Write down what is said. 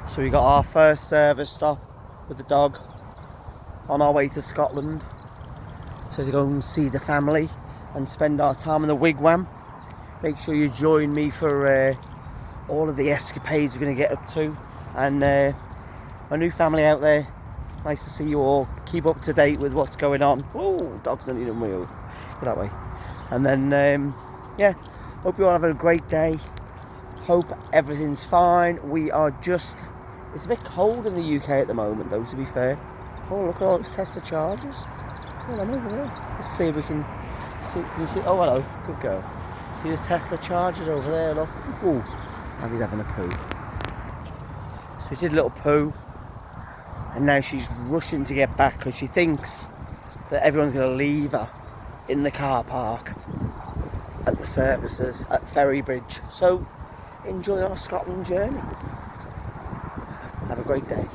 So we got our first service stop with the dog on our way to Scotland to go and see the family and spend our time in the wigwam. Make sure you join me for all of the escapades we're going to get up to, and my new family out there. Nice to see you all. Keep up to date with what's going on. Oh, dog's not even wheel. Go that way. And then yeah, hope you all have a great day. Hope everything's fine. We are just, it's a bit cold in the UK at the moment though, to be fair. Oh, look at all those Tesla Chargers. Oh, I'm over there. Let's see if we can see. Can you see? Oh, hello. Good girl. See the Tesla Chargers over there, look. Ooh, Abby's having a poo. So she did a little poo. And now she's rushing to get back because she thinks that everyone's going to leave her in the car park at the services at Ferrybridge. So enjoy our Scotland journey. Have a great day.